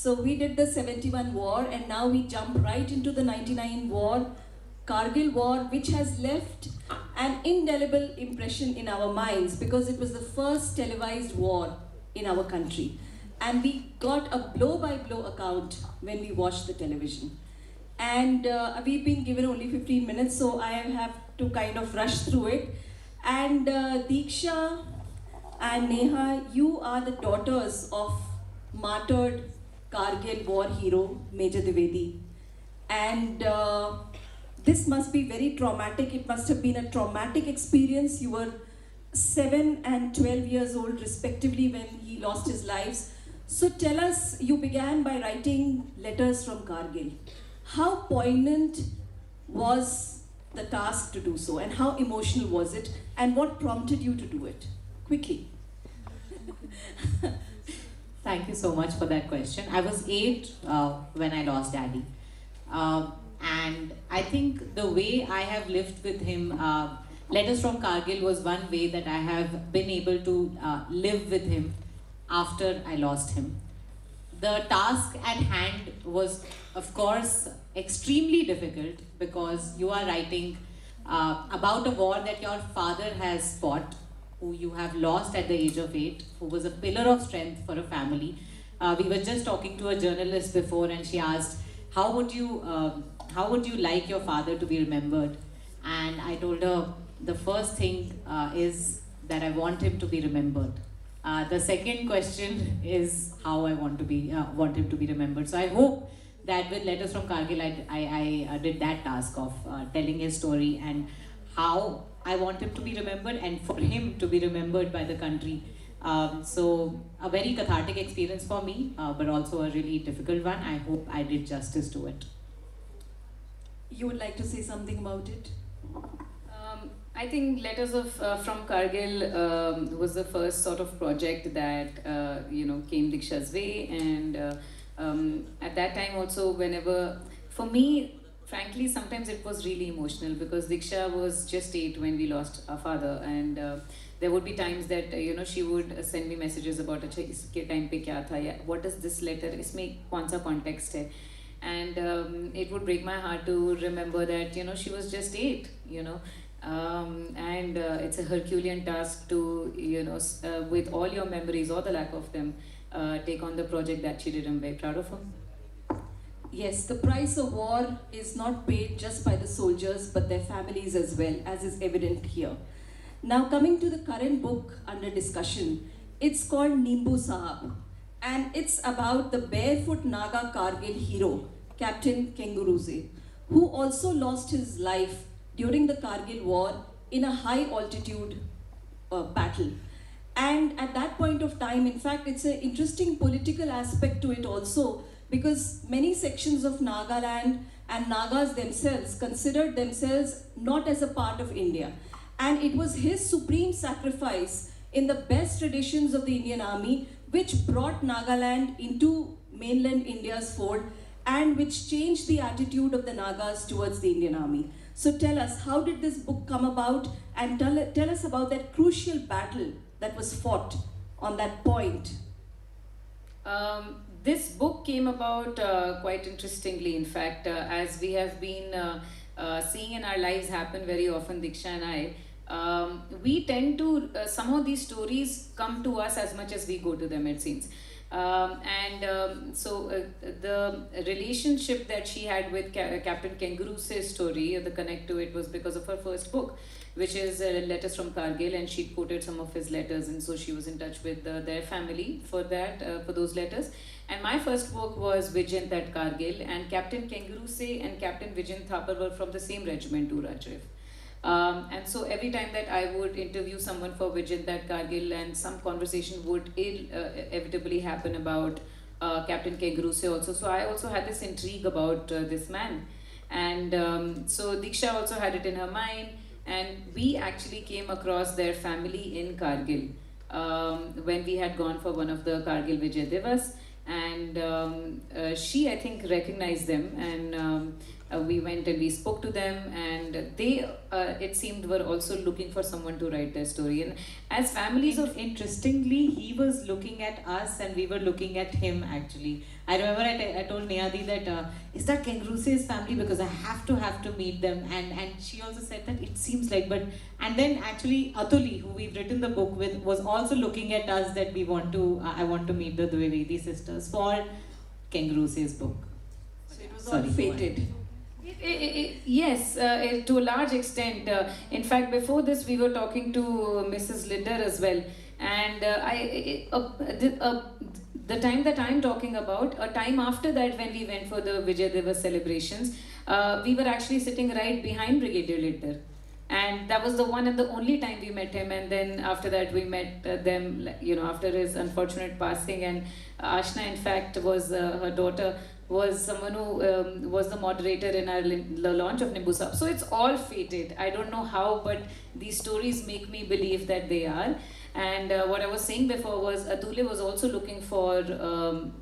So we did the 71 war, and now we jump right into the 99 war, Kargil war, which has left an indelible impression in our minds because it was the first televised war in our country. And we got a blow-by-blow account when we watched the television. And we've been given only 15 minutes, so I have to kind of rush through it. And Diksha and Neha, you are the daughters of martyred Kargil war hero Major Dwivedi. And this must be very traumatic. It must have been a traumatic experience. You were 7 and 12 years old respectively when he lost his lives. So tell us, you began by writing letters from Kargil. How poignant was the task to do so, and how emotional was it, and what prompted you to do it? Quickly. Thank you so much for that question. I was 8 when I lost Daddy. And I think the way I have lived with him, Letters from Kargil was one way that I have been able to live with him after I lost him. The task at hand was, of course, extremely difficult because you are writing about a war that your father has fought, who you have lost at the age of 8, who was a pillar of strength for a family. We were just talking to a journalist before, and she asked, how would you like your father to be remembered? And I told her, the first thing is that I want him to be remembered. The second question is how I want him to be remembered. So I hope that with Letters from Kargil, I did that task of telling his story and how I want him to be remembered and for him to be remembered by the country. So a very cathartic experience for me, but also a really difficult one. I hope I did justice to it. You would like to say something about it? I think Letters from Kargil was the first sort of project that came Diksha's way, and at that time also, whenever, for me, frankly, sometimes it was really emotional because Diksha was just 8 when we lost our father, and there would be times that she would send me messages about अच्छा इसके time पे क्या था या what is this letter, इसमें कौन सा context है, and it would break my heart to remember that she was just 8, and it's a Herculean task to with all your memories or the lack of them take on the project that she did. I'm very proud of her. Yes, the price of war is not paid just by the soldiers but their families as well, as is evident here. Now coming to the current book under discussion, it's called Nimbu Sahab, and it's about the barefoot Naga Kargil hero, Captain Kenguruze, who also lost his life during the Kargil war in a high altitude battle. And at that point of time, in fact, it's an interesting political aspect to it also, because many sections of Nagaland and Nagas themselves considered themselves not as a part of India. And it was his supreme sacrifice in the best traditions of the Indian Army which brought Nagaland into mainland India's fold and which changed the attitude of the Nagas towards the Indian Army. So tell us, how did this book come about, and tell us about that crucial battle that was fought on that point. This book came about quite interestingly, in fact, as we have been seeing in our lives happen very often, Diksha and I, we tend to, somehow these stories come to us as much as we go to them, it seems. So the relationship that she had with Captain Kenguruse's story, the connect to it was because of her first book, which is Letters from Kargil, and she quoted some of his letters, and so she was in touch with their family for that, for those letters. And my first book was Vijayant at Kargil, and Captain Kenguruse and Captain Vijayant Thapar were from the same regiment, Rajrif. And so every time that I would interview someone for Vijayant at Kargil, and some conversation would inevitably happen about Captain Kenguruse also. So I also had this intrigue about this man. And so Diksha also had it in her mind, and we actually came across their family in Kargil when we had gone for one of the Kargil Vijay Divas. And she, I think, recognized them, and we went and we spoke to them, and they, it seemed, were also looking for someone to write their story. And as families of Interestingly, he was looking at us and we were looking at him actually. I remember I told Niyadi that, is that Kengruse's family? Because I have to meet them. And she also said that it seems like, but, and then actually Atuli, who we've written the book with, was also looking at us that we want to, I want to meet the Dwivedi sisters for Kengruse's book. So it was Sorry, all go fated. Yes, to a large extent. In fact, before this, we were talking to Mrs. Linder as well, and the time that I'm talking about, a time after that, when we went for the Vijay Diwas celebrations, we were actually sitting right behind Brigadier Linder. And that was the one and the only time we met him. And then after that, we met them, you know, after his unfortunate passing. And Ashna, in fact, was her daughter, was someone who was the moderator in our the launch of Nimbu Sahib. So it's all fated. I don't know how, but these stories make me believe that they are. And what I was saying before was Atule was also looking for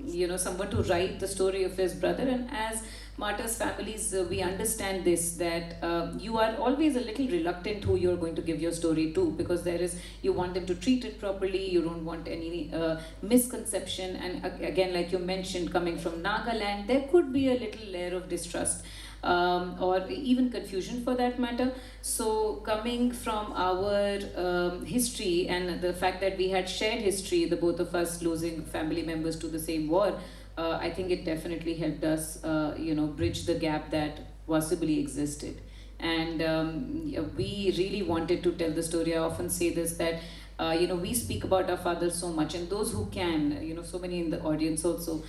you know, someone to write the story of his brother. And as martyrs' families, we understand this, that you are always a little reluctant who you're going to give your story to, because there is, you want them to treat it properly, you don't want any misconception. And again, like you mentioned, coming from Nagaland, there could be a little layer of distrust. Or even confusion for that matter. So coming from our history and the fact that we had shared history, the both of us losing family members to the same war, I think it definitely helped us, you know, bridge the gap that possibly existed. And we really wanted to tell the story. I often say this, that you know, we speak about our fathers so much, and those who can, you know, so many in the audience also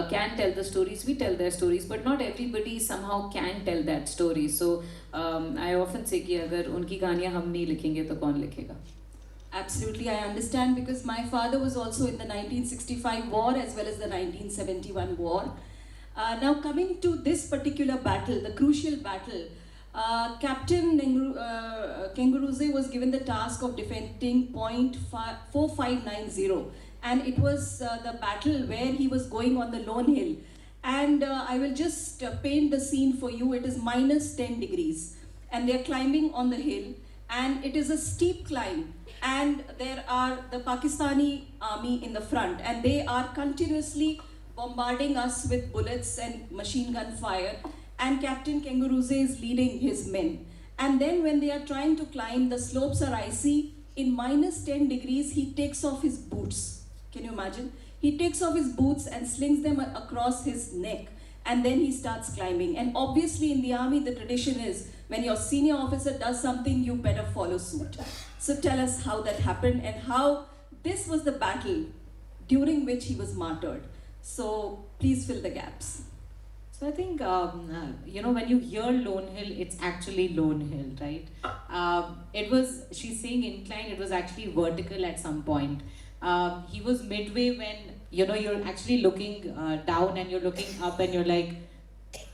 can tell the stories, we tell their stories, but not everybody somehow can tell that story. So I often say कि अगर उनकी कहानियाँ हम नहीं लिखेंगे तो कौन लिखेगा? Absolutely, I understand, because my father was also in the 1965 war as well as the 1971 war. Now coming to this particular battle, the crucial battle, Captain Kenguruse was given the task of defending point 4590, and it was the battle where he was going on the lone hill. And I will just paint the scene for you. It is minus 10 degrees and they are climbing on the hill, and it is a steep climb, and there are the Pakistani army in the front, and they are continuously bombarding us with bullets and machine gun fire, and Captain Kenguruse is leading his men. And then when they are trying to climb, the slopes are icy. In minus 10 degrees, he takes off his boots. Can you imagine? He takes off his boots and slings them across his neck, and then he starts climbing. And obviously in the army, the tradition is, when your senior officer does something, you better follow suit. So tell us how that happened and how this was the battle during which he was martyred. So please fill the gaps. So I think, you know, when you hear Lone Hill, it's actually Lone Hill, right? It was, she's saying incline, it was actually vertical at some point. He was midway when, you know, you're actually looking down and you're looking up and you're like,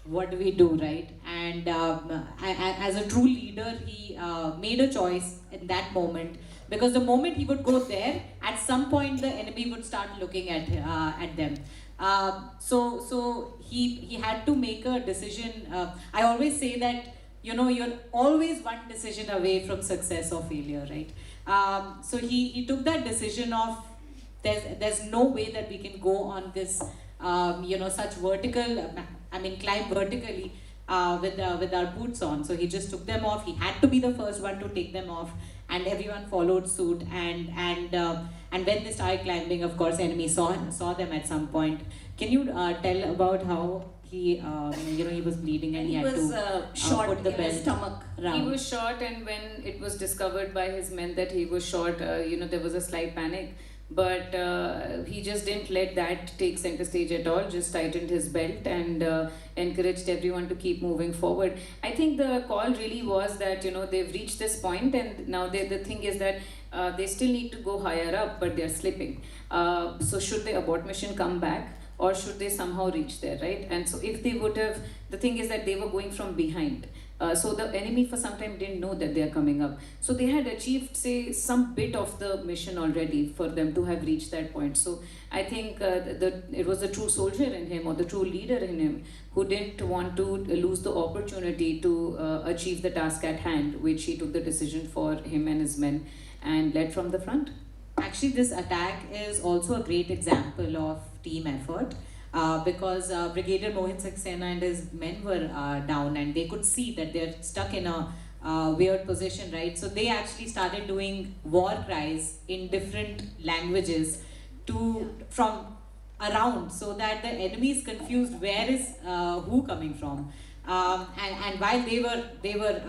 what do we do, right? And as a true leader, he made a choice in that moment, because the moment he would go there, at some point the enemy would start looking at them. So he had to make a decision. I always say that, you know, you're always one decision away from success or failure, right? So he took that decision of, there's no way that we can go on this, you know, such vertical, climb vertically with our boots on. So he just took them off. He had to be the first one to take them off, and everyone followed suit. And when they started climbing, of course, enemy saw them at some point. Can you tell about how he, you know, he was bleeding and he had to shot put the in belt his stomach. round? He was shot, and when it was discovered by his men that he was shot, you know, there was a slight panic. But he just didn't let that take center stage at all, just tightened his belt and encouraged everyone to keep moving forward. I think the call really was that, you know, they've reached this point, and now the thing is that they still need to go higher up, but they're slipping. So should the abort mission come back? or should they somehow reach there, right? And so if they would have, the thing is that they were going from behind. So the enemy for some time didn't know that they are coming up. So they had achieved, say, some bit of the mission already for them to have reached that point. So I think it was the true soldier in him, or the true leader in him, who didn't want to lose the opportunity to achieve the task at hand, which he took the decision for him and his men and led from the front. Actually, this attack is also a great example of team effort. Because Brigadier Mohin Saxena and his men were down, and they could see that they're stuck in a weird position, right? So they actually started doing war cries in different languages from around, so that the enemy is confused where is who coming from. And while they were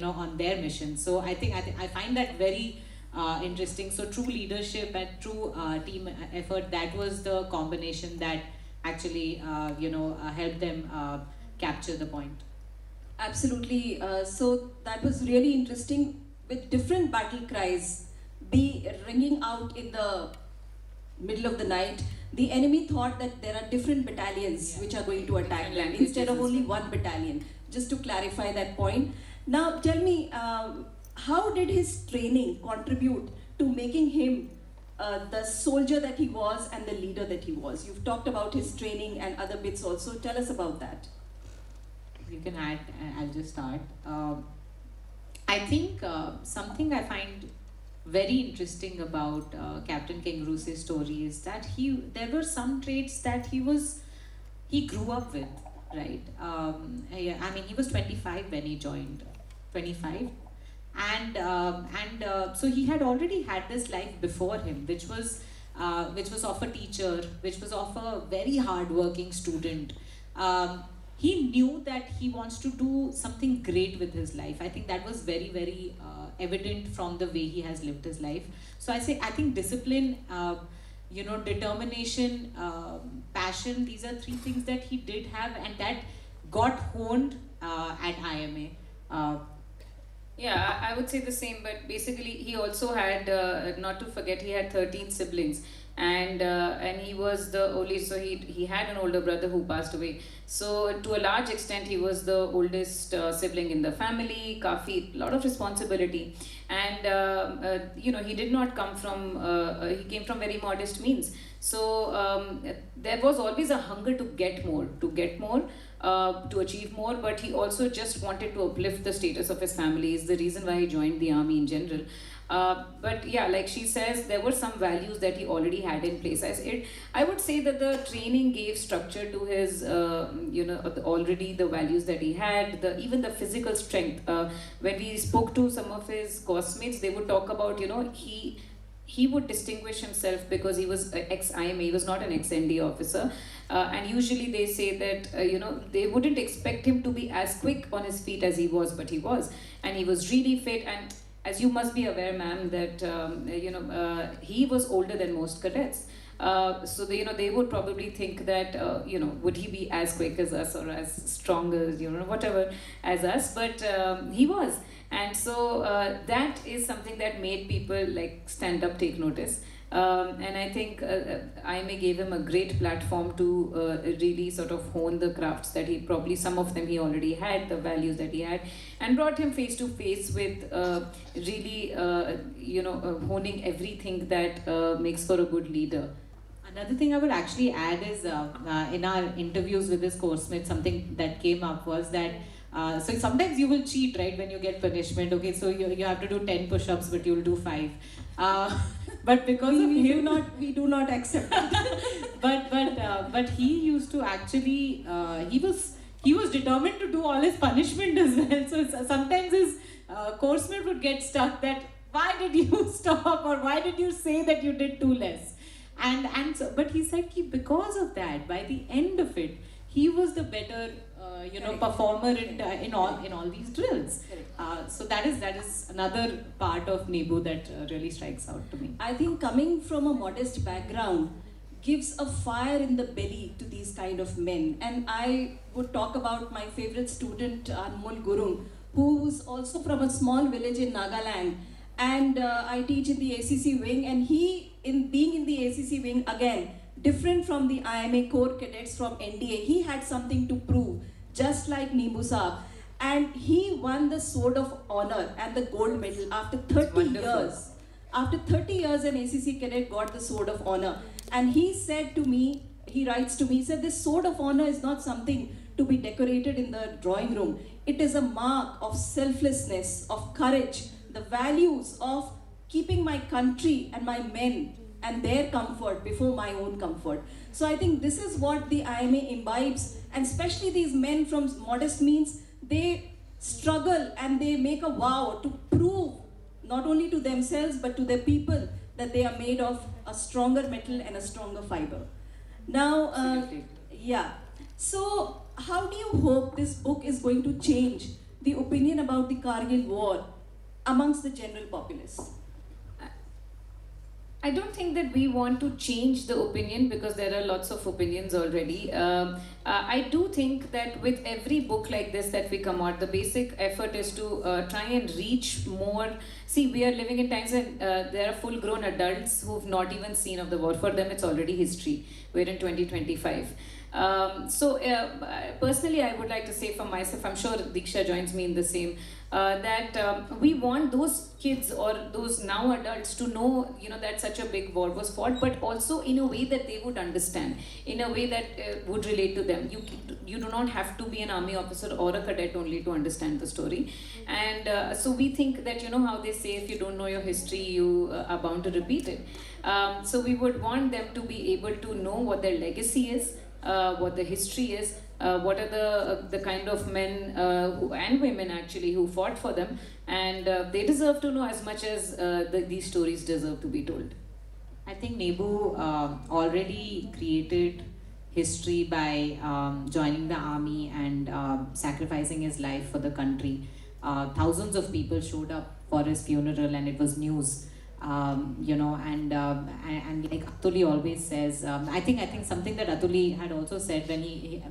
on their mission. So I find that very interesting. So true leadership and true team effort, that was the combination that actually help them capture the point. Absolutely. So that was really interesting, with different battle cries be ringing out in the middle of the night. The enemy thought that there are different battalions which are going to attack them instead of only one battalion. Just to clarify that point. Now tell me, how did his training contribute to making him the soldier that he was and the leader that he was? You've talked about his training and other bits also. Tell us about that. You can add, I'll just start. I think something I find very interesting about Captain Kenguru's story is that there were some traits that he grew up with, right? I mean, he was 25 when he joined, 25. And so he had already had this life before him, which was of a teacher, which was of a very hardworking student. He knew that he wants to do something great with his life. I think that was very, very evident from the way he has lived his life. So I think discipline, determination, passion, these are three things that he did have, and that got honed at IMA. Yeah, I would say the same, but basically he also had, not to forget, he had 13 siblings, and he was the only, so he had an older brother who passed away. So to a large extent, he was the oldest sibling in the family, a lot of responsibility, and he did not come from, he came from very modest means. So there was always a hunger to get more, to achieve more, but he also just wanted to uplift the status of his family, is the reason why he joined the army in general. But yeah, like she says, there were some values that he already had in place. I would say that the training gave structure to his, already the values that he had, even the physical strength. When we spoke to some of his classmates, they would talk about, he would distinguish himself because he was ex-IMA, he was not an ex-ND officer. And usually they say that, they wouldn't expect him to be as quick on his feet as he was, but he was. And he was really fit. And as you must be aware, ma'am, that, he was older than most cadets. So they would probably think that, would he be as quick as us or as strong as, whatever as us, but he was. And so that is something that made people like stand up, take notice. And I think IMA gave him a great platform to really sort of hone the crafts that some of them he already had, the values that he had, and brought him face to face with really, honing everything that makes for a good leader. Another thing I would actually add is in our interviews with his coursemate, something that came up was that so sometimes you will cheat, right, when you get punishment. Okay, so you have to do 10 push-ups, but you'll do 5. But because of him, we do not accept that. but he used to actually he was determined to do all his punishment as well. So sometimes his coursemate would get stuck that why did you stop, or why did you say that you did too less, but he said because of that, by the end of it, he was the better performer in all these drills. So that is another part of Nebu that really strikes out to me. I think coming from a modest background gives a fire in the belly to these kind of men. And I would talk about my favorite student, Anmol Gurung, who's also from a small village in Nagaland. And I teach in the ACC wing, and he, in being in the ACC wing again, different from the IMA core cadets from NDA. He had something to prove, just like Nimbu Saab. And he won the Sword of Honor and the gold medal after 30 years. After 30 years, an ACC cadet got the Sword of Honor. And he said to me, he writes to me, he said, this Sword of Honor is not something to be decorated in the drawing room. It is a mark of selflessness, of courage, the values of keeping my country and my men and their comfort before my own comfort. So I think this is what the IMA imbibes, and especially these men from modest means, they struggle and they make a vow to prove not only to themselves but to their people that they are made of a stronger metal and a stronger fiber. Now, yeah. So how do you hope this book is going to change the opinion about the Kargil war amongst the general populace? I don't think that we want to change the opinion because there are lots of opinions already. I do think that with every book like this that we come out, the basic effort is to try and reach more. See, we are living in times when there are full-grown adults who've not even seen of the war. For them, it's already history. We're in 2025. Personally, I would like to say for myself, I'm sure Diksha joins me in the same, that we want those kids or those now adults to know, that such a big war was fought, but also in a way that they would understand, in a way that would relate to them. You do not have to be an army officer or a cadet only to understand the story. And so we think that, how they say, if you don't know your history, you are bound to repeat it. So we would want them to be able to know what their legacy is, what the history is, what are the kind of men and women actually who fought for them, and they deserve to know as much as these stories deserve to be told. I think Nebu already created history by joining the army and sacrificing his life for the country. Thousands of people showed up for his funeral and it was news. And like Atuli always says, I think something that Atuli had also said when he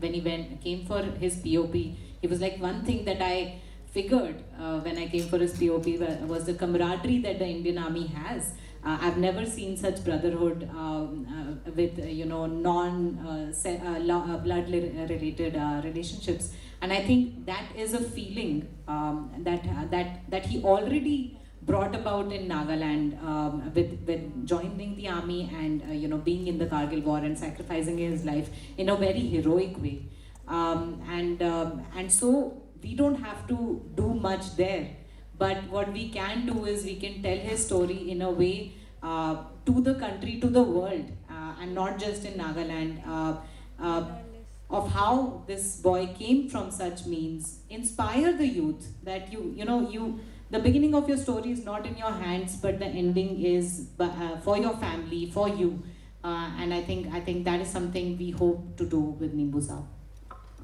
came for his POP, he was like, one thing that I figured when I came for his POP was the camaraderie that the Indian Army has. I've never seen such brotherhood with blood related relationships, and I think that is a feeling that he already brought about in Nagaland with joining the army and being in the Kargil war and sacrificing his life in a very heroic way, and so we don't have to do much there, but what we can do is we can tell his story in a way to the country, to the world, and not just in Nagaland, of how this boy came from such means, inspire the youth that the beginning of your story is not in your hands, but the ending is for your family, for you. And I think that is something we hope to do with Nimbu Saab.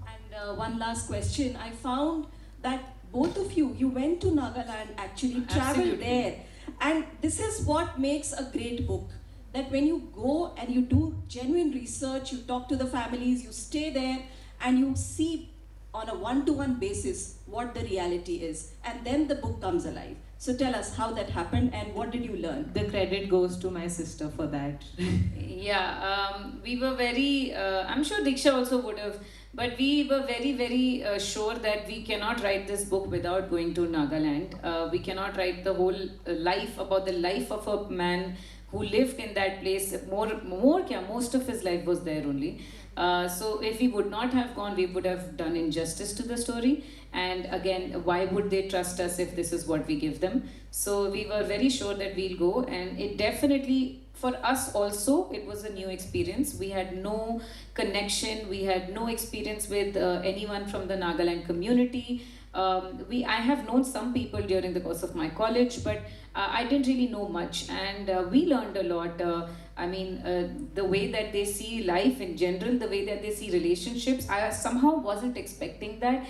And one last question. I found that both of you went to Nagaland, actually traveled there. And this is what makes a great book. That when you go and you do genuine research, you talk to the families, you stay there, and you see on a one-to-one basis what the reality is, and then the book comes alive. So tell us how that happened and what did you learn? The credit goes to my sister for that. We were very, I'm sure Diksha also would have, but we were very, very sure that we cannot write this book without going to Nagaland. We cannot write the whole life about the life of a man who lived in that place. Most of his life was there only. So if we would not have gone, we would have done injustice to the story. And again, why would they trust us if this is what we give them? So we were very sure that we'll go, and it definitely, for us also, it was a new experience. We had no connection, we had no experience with anyone from the Nagaland community. I have known some people during the course of my college, but I didn't really know much, and we learned a lot. The way that they see life in general, the way that they see relationships, I somehow wasn't expecting that.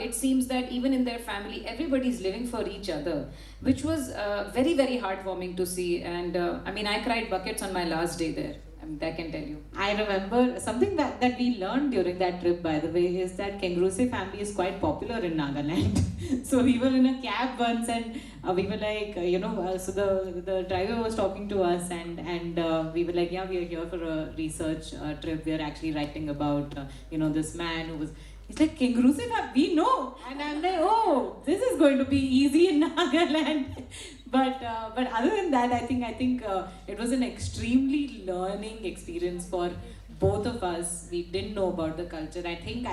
It seems that even in their family, everybody's living for each other, which was very, very heartwarming to see. And I cried buckets on my last day there. I can tell you. I remember something that we learned during that trip, by the way, is that Kenguruse family is quite popular in Nagaland. So we were in a cab once, and we were like, so the driver was talking to us, and we were like, yeah, we are here for a research trip. We are actually writing about this man who was. He's like, Kenguruse family, we know, and I'm like, oh, this is going to be easy in Nagaland. But other than that, I think it was an extremely learning experience for both of us. We didn't know about the culture. I think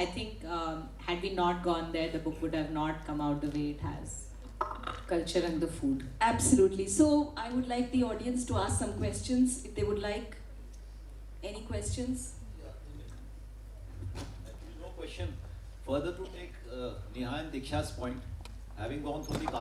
had we not gone there, the book would have not come out the way it has. Culture and the food. Absolutely. So I would like the audience to ask some questions if they would like. Any questions? No question. Further to take Neha and Diksha's point, having gone through the